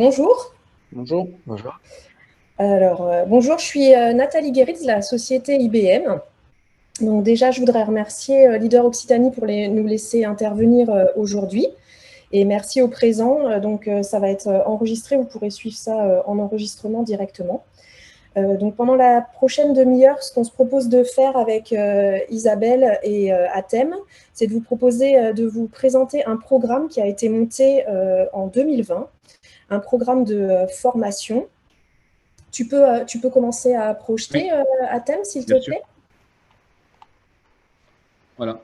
Bonjour. Bonjour. Bonjour. Bonjour, je suis Nathalie Guéritz de la société IBM. Donc déjà, je voudrais remercier Leader Occitanie pour nous laisser intervenir aujourd'hui. Et merci aux présents. Ça va être enregistré, vous pourrez suivre ça en enregistrement directement. Donc pendant la prochaine demi-heure, ce qu'on se propose de faire avec Isabelle et Athème, c'est de vous proposer de vous présenter un programme qui a été monté en 2020, un programme de formation. Tu peux commencer à projeter, Oui, Athème, s'il te bien sûr. plaît. Voilà.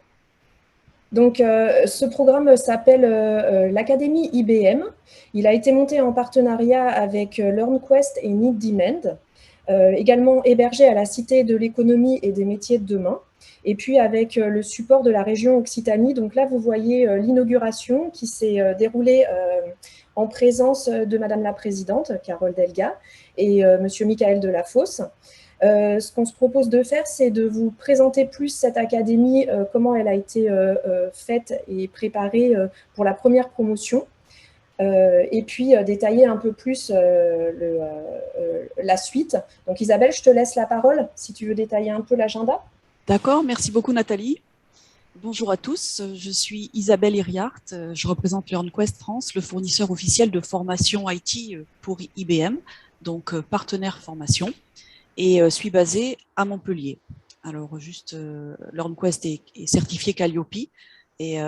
Donc, ce programme s'appelle l'Académie IBM. Il a été monté en partenariat avec LearnQuest et Need Demand, également hébergé à la Cité de l'économie et des métiers de demain, et puis avec le support de la région Occitanie. Donc là, vous voyez l'inauguration qui s'est déroulée en présence de Madame la Présidente, Carole Delga, et Monsieur Michael Delafosse. Ce qu'on se propose de faire, c'est de vous présenter plus cette académie, comment elle a été faite et préparée pour la première promotion, et puis détailler un peu plus la suite. Donc Isabelle, je te laisse la parole si tu veux détailler un peu l'agenda. D'accord, merci beaucoup Nathalie. Bonjour à tous, je suis Isabelle Iriart, je représente LearnQuest France, le fournisseur officiel de formation IT pour IBM, donc partenaire formation, et suis basée à Montpellier. Alors juste, LearnQuest est certifié Calliope, et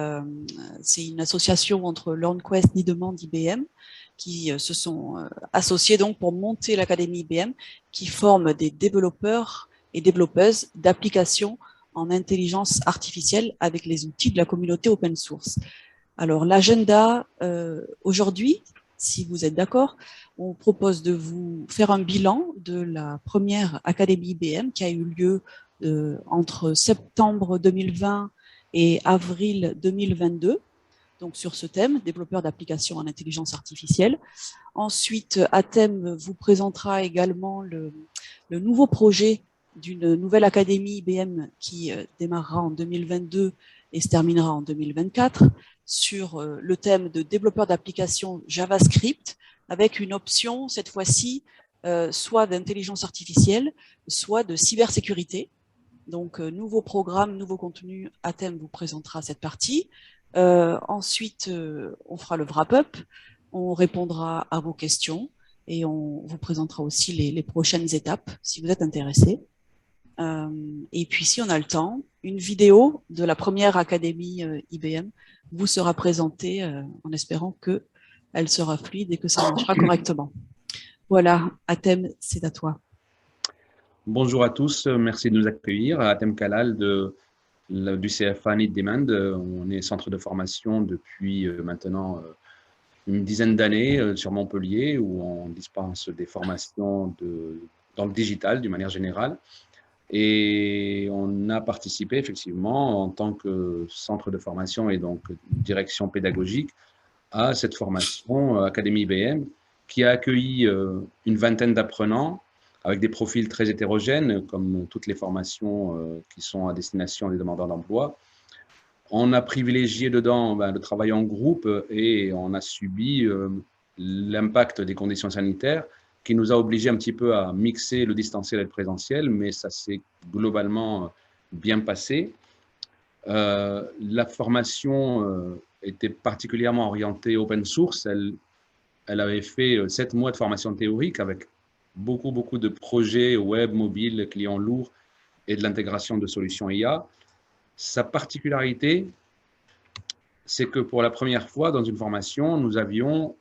c'est une association entre LearnQuest, Nidemand, IBM, qui se sont associés donc pour monter l'académie IBM, qui forme des développeurs et développeuses d'applications en intelligence artificielle avec les outils de la communauté open source. Alors l'agenda aujourd'hui, si vous êtes d'accord, on propose de vous faire un bilan de la première Académie IBM qui a eu lieu entre septembre 2020 et avril 2022, donc sur ce thème, développeur d'applications en intelligence artificielle. Ensuite, Athème vous présentera également le nouveau projet d'une nouvelle académie IBM qui démarrera en 2022 et se terminera en 2024 sur le thème de développeur d'applications JavaScript avec une option cette fois-ci soit d'intelligence artificielle, soit de cybersécurité. Donc, nouveau programme, nouveau contenu, Athème vous présentera cette partie. Ensuite, on fera le wrap-up, on répondra à vos questions et on vous présentera aussi les prochaines étapes si vous êtes intéressés. Et puis, si on a le temps, une vidéo de la première académie IBM vous sera présentée en espérant qu'elle sera fluide et que ça marchera correctement. Voilà, Athème, c'est à toi. Bonjour à tous, merci de nous accueillir. Athème Kalal du CFA Need Demand. On est centre de formation depuis maintenant une dizaine d'années sur Montpellier où on dispense des formations dans le digital d'une manière générale. Et on a participé effectivement en tant que centre de formation et donc direction pédagogique à cette formation Académie IBM qui a accueilli une vingtaine d'apprenants avec des profils très hétérogènes comme toutes les formations qui sont à destination des demandeurs d'emploi. On a privilégié dedans le travail en groupe et on a subi l'impact des conditions sanitaires qui nous a obligés un petit peu à mixer le distanciel et le présentiel, mais ça s'est globalement bien passé. La formation était particulièrement orientée open source. Elle avait fait 7 mois de formation théorique avec beaucoup de projets web, mobile, clients lourds et de l'intégration de solutions IA. Sa particularité, c'est que pour la première fois dans une formation, nous avions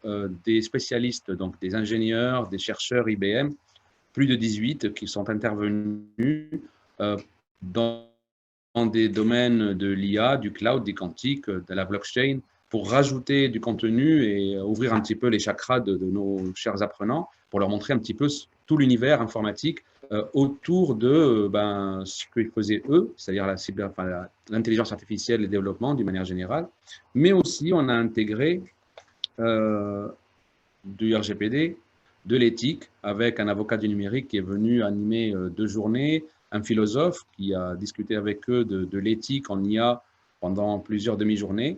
des spécialistes, donc des ingénieurs, des chercheurs IBM, plus de 18 qui sont intervenus dans des domaines de l'IA, du cloud, du quantique, de la blockchain, pour rajouter du contenu et ouvrir un petit peu les chakras de nos chers apprenants, pour leur montrer un petit peu tout l'univers informatique autour de ce qu'ils faisaient eux, c'est-à-dire l'intelligence artificielle et le développement d'une manière générale, mais aussi on a intégré du RGPD, de l'éthique, avec un avocat du numérique qui est venu animer 2 journées, un philosophe qui a discuté avec eux de l'éthique en IA pendant plusieurs demi-journées.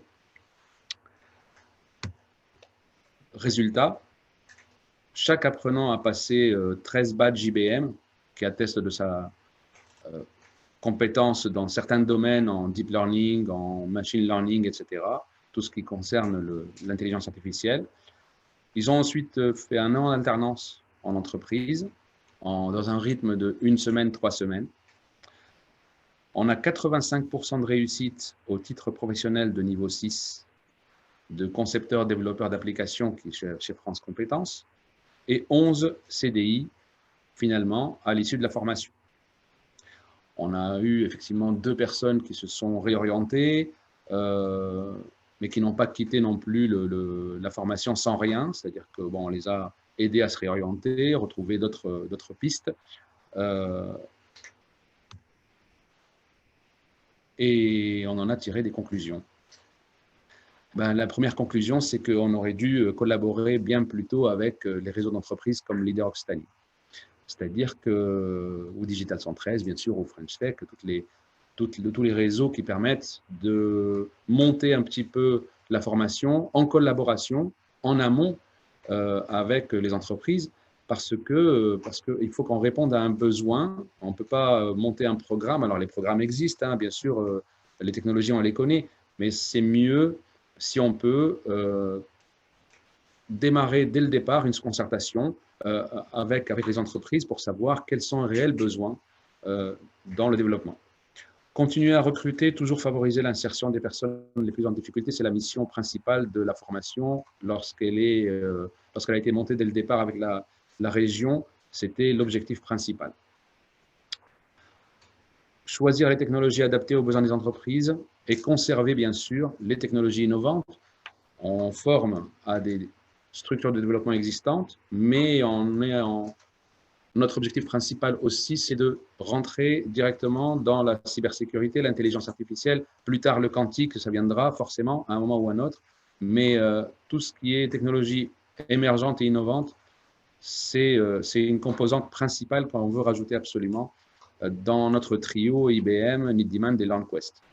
Résultat, Chaque apprenant a passé 13 badges IBM qui attestent de sa compétence dans certains domaines, en deep learning, en machine learning, etc., tout ce qui concerne l'intelligence artificielle. Ils ont ensuite fait un an d'alternance en entreprise, dans un rythme de 1 semaine, 3 semaines. On a 85% de réussite au titre professionnel de niveau 6 de concepteur, développeur d'applications qui est chez France Compétences et 11 CDI finalement à l'issue de la formation. On a eu effectivement 2 personnes qui se sont réorientées, mais qui n'ont pas quitté non plus la formation sans rien, c'est-à-dire que bon, on les a aidés à se réorienter, retrouver d'autres pistes. Et on en a tiré des conclusions. Ben, la première conclusion, c'est qu'on aurait dû collaborer bien plus tôt avec les réseaux d'entreprises comme Leader Occitanie. C'est-à-dire que, ou Digital 113, bien sûr, ou French Tech, tous les réseaux qui permettent de monter un petit peu la formation en collaboration, en amont, avec les entreprises, parce qu'il faut qu'on réponde à un besoin. On ne peut pas monter un programme. Alors, les programmes existent, hein, bien sûr, les technologies, on les connaît, mais c'est mieux si on peut démarrer dès le départ une concertation avec les entreprises pour savoir quels sont les réels besoins dans le développement. Continuer à recruter, toujours favoriser l'insertion des personnes les plus en difficulté, c'est la mission principale de la formation. Lorsqu'elle a été montée dès le départ avec la région, c'était l'objectif principal. Choisir les technologies adaptées aux besoins des entreprises et conserver, bien sûr, les technologies innovantes. On forme à des structures de développement existantes, mais notre objectif principal aussi, c'est de rentrer directement dans la cybersécurité, l'intelligence artificielle. Plus tard, le quantique, ça viendra forcément à un moment ou à un autre. Mais tout ce qui est technologie émergente et innovante, c'est une composante principale qu'on veut rajouter absolument dans notre trio IBM, Need Demand et LearnQuest,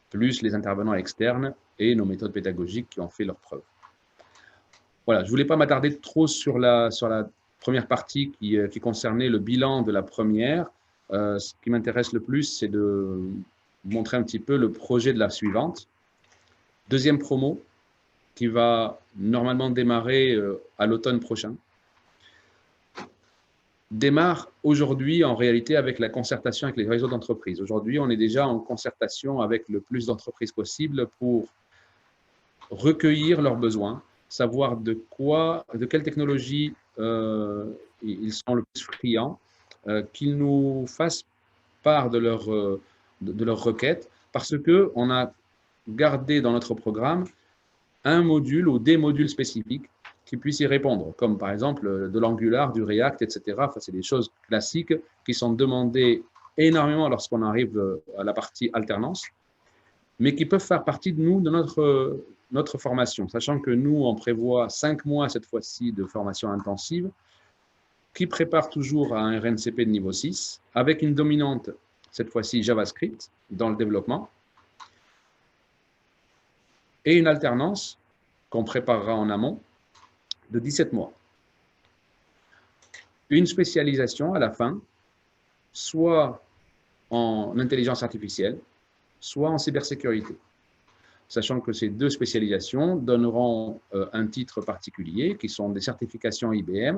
plus les intervenants externes et nos méthodes pédagogiques qui ont fait leurs preuves. Voilà, je ne voulais pas m'attarder trop sur la première partie qui concernait le bilan de la première. Ce qui m'intéresse le plus, c'est de montrer un petit peu le projet de la suivante. Deuxième promo, qui va normalement démarrer à l'automne prochain. Démarre aujourd'hui en réalité avec la concertation avec les réseaux d'entreprises. Aujourd'hui, on est déjà en concertation avec le plus d'entreprises possible pour recueillir leurs besoins, savoir de quelle technologie ils sont le plus friands, qu'ils nous fassent part de leurs requêtes, parce qu'on a gardé dans notre programme un module ou des modules spécifiques qui puissent y répondre, comme par exemple de l'Angular, du React, etc. Enfin, c'est des choses classiques qui sont demandées énormément lorsqu'on arrive à la partie alternance, mais qui peuvent faire partie de nous, de notre formation, sachant que nous, on prévoit 5 mois cette fois-ci de formation intensive, qui prépare toujours à un RNCP de niveau 6, avec une dominante, cette fois-ci JavaScript, dans le développement, et une alternance qu'on préparera en amont, de 17 mois. Une spécialisation à la fin, soit en intelligence artificielle, soit en cybersécurité. Sachant que ces 2 spécialisations donneront un titre particulier, qui sont des certifications IBM,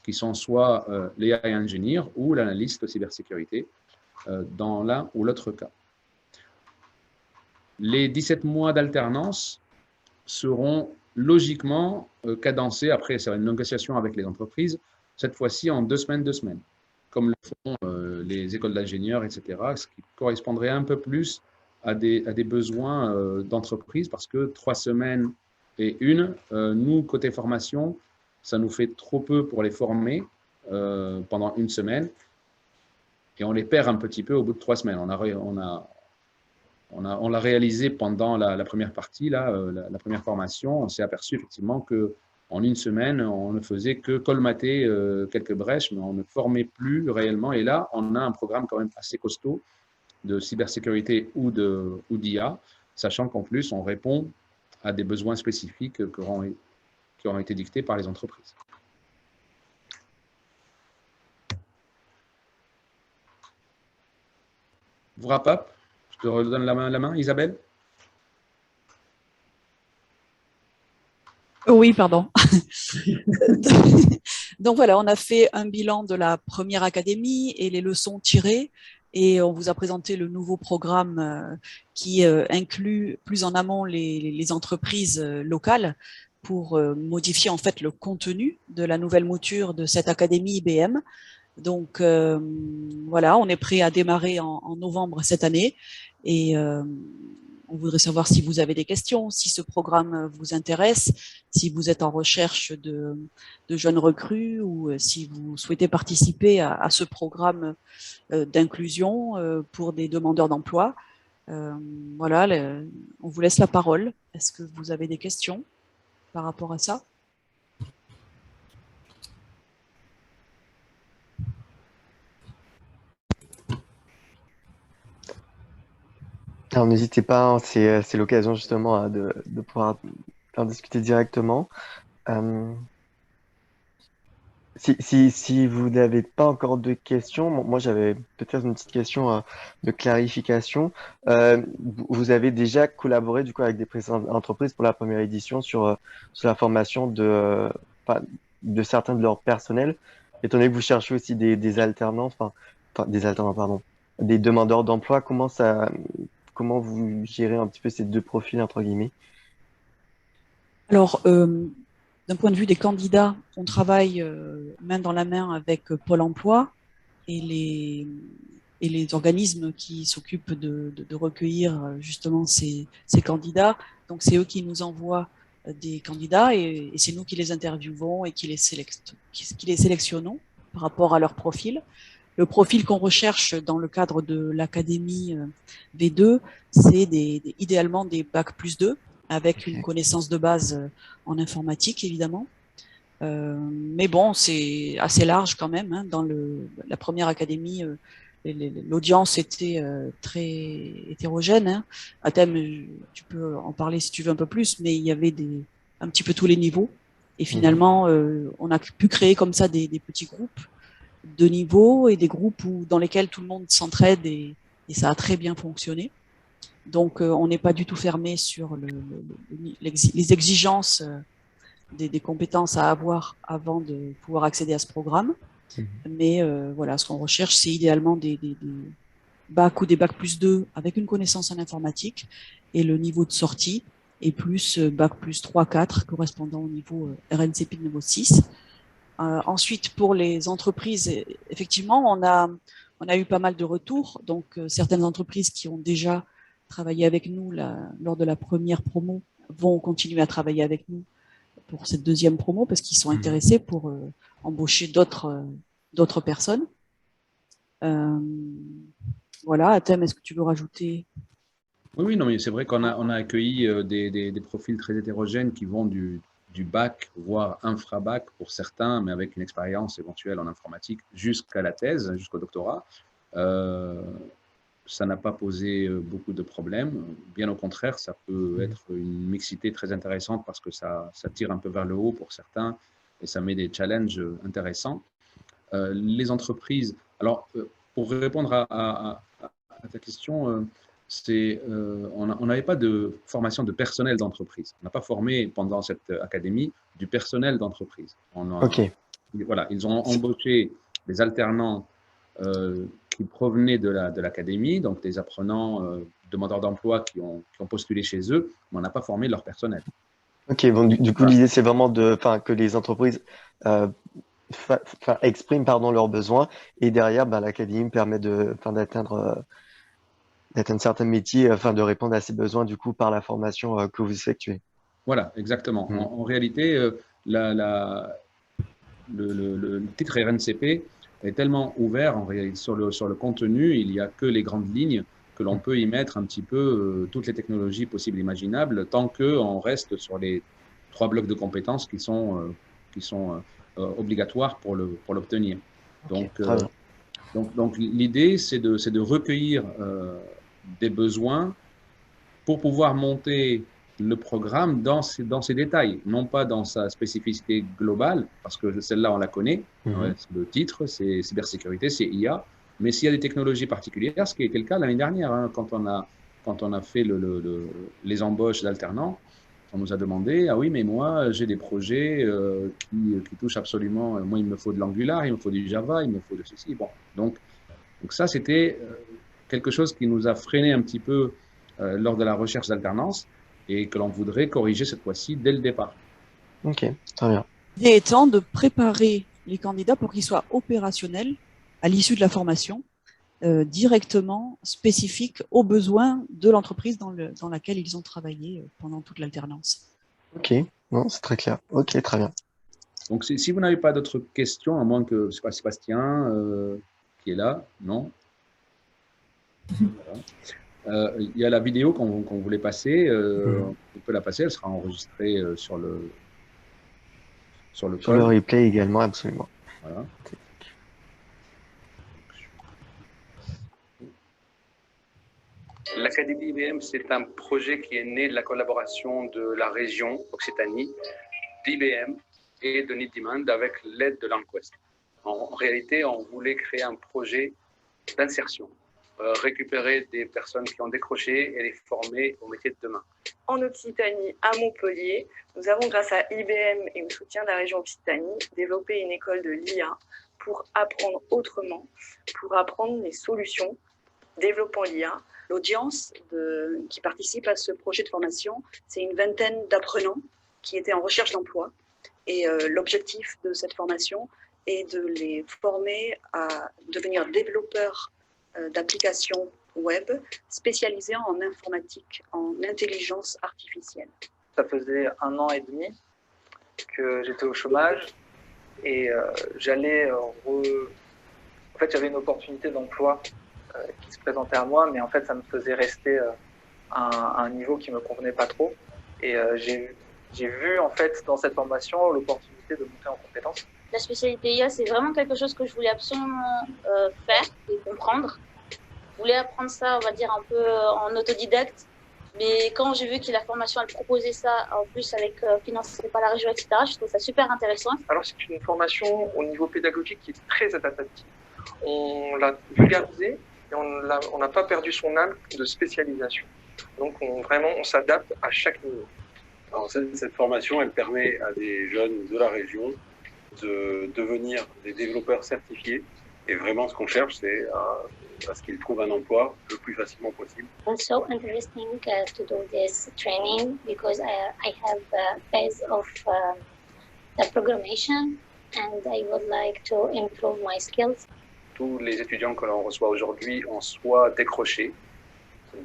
qui sont soit l'AI Engineer ou l'analyste cybersécurité, dans l'un ou l'autre cas. Les 17 mois d'alternance seront logiquement cadencés, après ça va une négociation avec les entreprises, cette fois-ci en 2 semaines, 2 semaines, comme le font les écoles d'ingénieurs, etc., ce qui correspondrait un peu plus à des besoins d'entreprise, parce que 3 semaines et nous, côté formation, ça nous fait trop peu pour les former pendant 1 semaine, et on les perd un petit peu au bout de 3 semaines. On l'a réalisé pendant la première partie, la première formation. On s'est aperçu effectivement qu'en 1 semaine, on ne faisait que colmater quelques brèches, mais on ne formait plus réellement. Et là, on a un programme quand même assez costaud de cybersécurité ou d'IA, sachant qu'en plus, on répond à des besoins spécifiques qui auront été dictés par les entreprises. wrap up. Je te redonne la main, Isabelle. Oui, pardon. Donc voilà, on a fait un bilan de la première académie et les leçons tirées. Et on vous a présenté le nouveau programme qui inclut plus en amont les entreprises locales pour modifier en fait le contenu de la nouvelle mouture de cette académie IBM. Donc voilà, on est prêt à démarrer en novembre cette année et on voudrait savoir si vous avez des questions, si ce programme vous intéresse, si vous êtes en recherche de jeunes recrues ou si vous souhaitez participer à ce programme d'inclusion pour des demandeurs d'emploi. Voilà, on vous laisse la parole. Est-ce que vous avez des questions par rapport à ça? Alors n'hésitez pas, hein, c'est l'occasion justement de pouvoir en discuter directement. Euh, si vous n'avez pas encore de questions, moi j'avais peut-être une petite question de clarification. Vous avez déjà collaboré du coup avec des précédentes entreprises pour la première édition sur la formation enfin, de certains de leurs personnels, étant donné que vous cherchez aussi des alternants, des alternants, pardon, des demandeurs d'emploi, comment vous gérez un petit peu ces deux profils entre guillemets? Alors, d'un point de vue des candidats, on travaille main dans la main avec Pôle emploi et les organismes qui s'occupent de recueillir justement ces candidats. Donc, c'est eux qui nous envoient des candidats et c'est nous qui les interviewons et qui les sélectionnons par rapport à leur profil. Le profil qu'on recherche dans le cadre de l'académie V2, c'est idéalement des bac+2 avec une connaissance de base en informatique, évidemment. Mais bon, c'est assez large quand même. Hein. Dans la première académie, l'audience était très hétérogène. Hein. Athème, tu peux en parler si tu veux un peu plus, mais il y avait un petit peu tous les niveaux. Et finalement, on a pu créer comme ça des petits groupes de niveaux et des groupes dans lesquels tout le monde s'entraide et ça a très bien fonctionné. Donc, on n'est pas du tout fermé sur les exigences des compétences à avoir avant de pouvoir accéder à ce programme. Mais voilà, ce qu'on recherche, c'est idéalement des bacs ou des bac+2 avec une connaissance en informatique et le niveau de sortie est plus bac+3, 4 correspondant au niveau RNCP de niveau 6. Ensuite, pour les entreprises, effectivement, on a eu pas mal de retours. Donc, certaines entreprises qui ont déjà travaillé avec nous lors de la première promo vont continuer à travailler avec nous pour cette deuxième promo parce qu'ils sont intéressés pour embaucher d'autres personnes. Voilà, Athème, est-ce que tu veux rajouter? Oui, non, mais c'est vrai qu'on a accueilli des profils très hétérogènes qui vont du bac, voire infra-bac pour certains, mais avec une expérience éventuelle en informatique jusqu'à la thèse, jusqu'au doctorat. Ça n'a pas posé beaucoup de problèmes. Bien au contraire, ça peut être une mixité très intéressante parce que ça tire un peu vers le haut pour certains et ça met des challenges intéressants. Les entreprises, alors pour répondre à ta question, on n'avait pas de formation de personnel d'entreprise. On n'a pas formé pendant cette académie du personnel d'entreprise. Voilà, ils ont embauché des alternants qui provenaient de l'académie, donc des apprenants, demandeurs d'emploi qui ont postulé chez eux, mais on n'a pas formé leur personnel. Ok, bon, du coup, l'idée, c'est vraiment que les entreprises expriment leurs besoins et derrière, l'académie permet d'atteindre certains métiers afin de répondre à ces besoins du coup par la formation que vous effectuez. Voilà, exactement. En réalité, le titre RNCP est tellement ouvert sur le contenu, il n'y a que les grandes lignes que l'on peut y mettre un petit peu toutes les technologies possibles et imaginables tant qu'on reste sur les 3 blocs de compétences qui sont obligatoires pour l'obtenir. Donc l'idée, c'est de recueillir des besoins pour pouvoir monter le programme dans ses détails, non pas dans sa spécificité globale, parce que celle-là, on la connaît. Le titre, c'est cybersécurité, c'est IA. Mais s'il y a des technologies particulières, ce qui était le cas l'année dernière, hein, quand on a fait les embauches d'alternants, on nous a demandé, ah oui, mais moi, j'ai des projets qui touchent absolument, moi, il me faut de l'Angular, il me faut du Java, il me faut de ceci. Bon, donc ça, c'était quelque chose qui nous a freiné un petit peu lors de la recherche d'alternance et que l'on voudrait corriger cette fois-ci dès le départ. Ok, très bien. L'idée étant de préparer les candidats pour qu'ils soient opérationnels à l'issue de la formation, directement spécifiques aux besoins de l'entreprise dans laquelle ils ont travaillé pendant toute l'alternance. Ok, non, c'est très clair. Ok, très bien. Donc, si vous n'avez pas d'autres questions, à moins que, je ne sais pas, Sébastien, qui est là, non? Voilà. Il y a la vidéo qu'on voulait passer, on peut la passer, elle sera enregistrée sur le Sur le call. replay également, absolument. Voilà. L'Académie IBM, c'est un projet qui est né de la collaboration de la région Occitanie, d'IBM et de Need Demand avec l'aide de LearnQuest. En réalité, on voulait créer un projet d'insertion, récupérer des personnes qui ont décroché et les former au métier de demain. En Occitanie, à Montpellier, nous avons, grâce à IBM et au soutien de la région Occitanie, développé une école de l'IA pour apprendre autrement, pour apprendre les solutions, développant l'IA. L'audience qui participe à ce projet de formation, c'est une vingtaine d'apprenants qui étaient en recherche d'emploi. Et l'objectif de cette formation est de les former à devenir développeurs d'applications web spécialisés en informatique, en intelligence artificielle. Ça faisait 1 an et demi que j'étais au chômage et j'allais en fait, j'avais une opportunité d'emploi qui se présentait à moi, mais en fait, ça me faisait rester à un niveau qui me convenait pas trop. Et j'ai vu en fait dans cette formation l'opportunité de monter en compétences. La spécialité IA, c'est vraiment quelque chose que je voulais absolument faire et comprendre. Je voulais apprendre ça, on va dire, un peu en autodidacte. Mais quand j'ai vu que la formation, elle proposait ça, en plus avec financé par la région, etc., je trouve ça super intéressant. Alors c'est une formation au niveau pédagogique qui est très adaptative. On l'a vulgarisée et on n'a pas perdu son âme de spécialisation. Donc vraiment, on s'adapte à chaque niveau. Alors, cette formation, elle permet à des jeunes de la région de devenir des développeurs certifiés. Et vraiment, ce qu'on cherche, c'est à ce qu'ils trouvent un emploi le plus facilement possible. It's so interesting to do this training because I have a base of the programmation and I would like to improve my skills. Tous les étudiants que l'on reçoit aujourd'hui ont soit décroché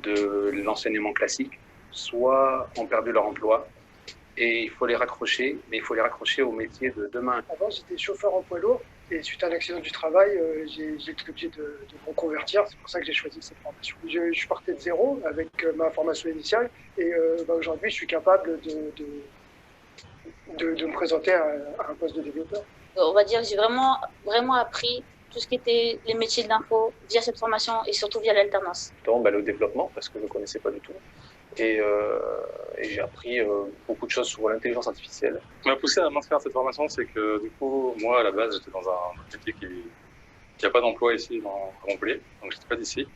de l'enseignement classique, soit ont perdu leur emploi. Et il faut les raccrocher, mais il faut les raccrocher au métier de demain. Avant, j'étais chauffeur en poids lourd et suite à l'accident du travail, j'ai été obligé de me reconvertir. C'est pour ça que j'ai choisi cette formation. Je partais de zéro avec ma formation initiale et aujourd'hui, je suis capable de me présenter à un poste de développeur. On va dire que j'ai vraiment appris tout ce qui était les métiers de l'info via cette formation et surtout via l'alternance. Le développement, parce que je ne connaissais pas du tout. Et j'ai appris beaucoup de choses sur l'intelligence artificielle. Ce qui m'a poussé à m'inscrire à cette formation, c'est que du coup, moi, à la base, j'étais dans un métier qui n'a pas d'emploi ici à Montpellier, donc je n'étais pas d'ici.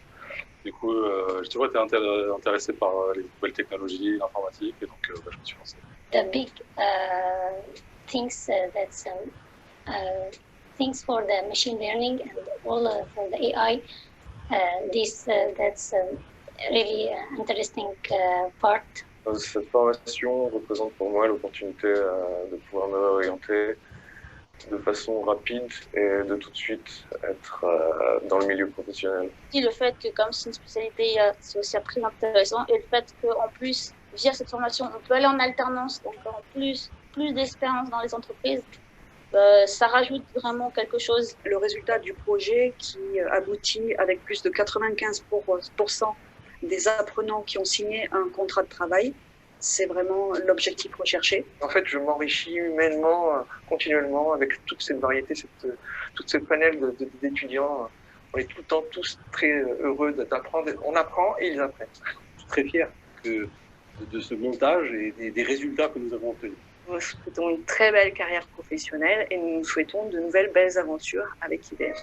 Du coup, j'ai toujours été intéressé par les nouvelles technologies, l'informatique, et donc je me suis lancé. The big things things for the machine learning and all for the AI, that's really interesting part. Cette formation représente pour moi l'opportunité de pouvoir me réorienter de façon rapide et de tout de suite être dans le milieu professionnel. Le fait que comme c'est une spécialité, c'est aussi très intéressant et le fait qu'en plus, via cette formation, on peut aller en alternance, donc en plus d'expérience dans les entreprises, ça rajoute vraiment quelque chose. Le résultat du projet qui aboutit avec plus de 95% des apprenants qui ont signé un contrat de travail, c'est vraiment l'objectif recherché. En fait, je m'enrichis humainement, continuellement, avec toute cette variété, toute cette panel d'étudiants. On est tout le temps tous très heureux d'apprendre. On apprend et ils apprennent. Je suis très fier de ce montage et des résultats que nous avons obtenus. Nous souhaitons une très belle carrière professionnelle et nous souhaitons de nouvelles belles aventures avec IBM.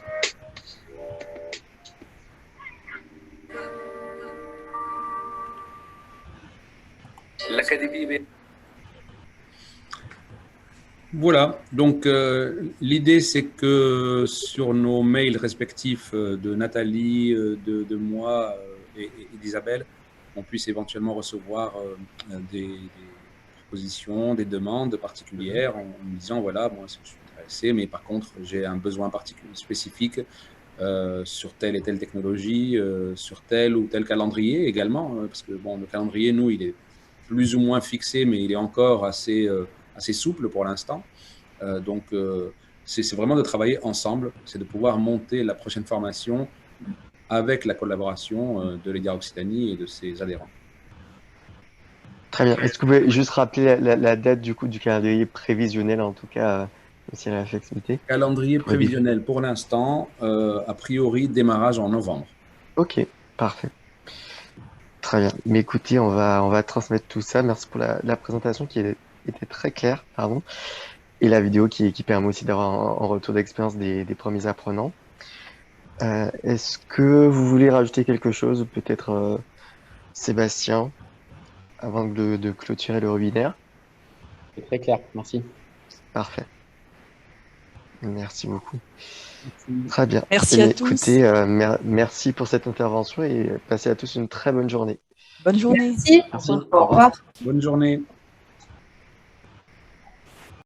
l'Académie IBM. Voilà, donc l'idée c'est que sur nos mails respectifs de Nathalie, de moi et d'Isabelle, on puisse éventuellement recevoir des propositions, des demandes particulières en me disant voilà, moi je suis intéressé, mais par contre j'ai un besoin particulier spécifique sur telle et telle technologie, sur tel ou tel calendrier également, parce que bon, le calendrier, nous, il est plus ou moins fixé, mais il est encore assez souple pour l'instant. Donc, c'est vraiment de travailler ensemble, c'est de pouvoir monter la prochaine formation avec la collaboration de l'EDIA Occitanie et de ses adhérents. Très bien. Est-ce que vous pouvez juste rappeler la date du calendrier prévisionnel, en tout cas, s'il y a la flexibilité? Calendrier prévisionnel pour l'instant, a priori, démarrage en novembre. Ok, parfait. Très bien. Mais écoutez, on va transmettre tout ça. Merci pour la présentation qui était très claire, pardon. Et la vidéo qui permet aussi d'avoir un retour d'expérience des premiers apprenants. Est-ce que vous voulez rajouter quelque chose, peut-être Sébastien, avant de clôturer le webinaire? C'est très clair, merci. Parfait. Merci beaucoup. Très bien. Merci à tous. Écoutez, merci pour cette intervention et passez à tous une très bonne journée. Bonne journée. Merci. Merci. Au revoir. Bonne journée.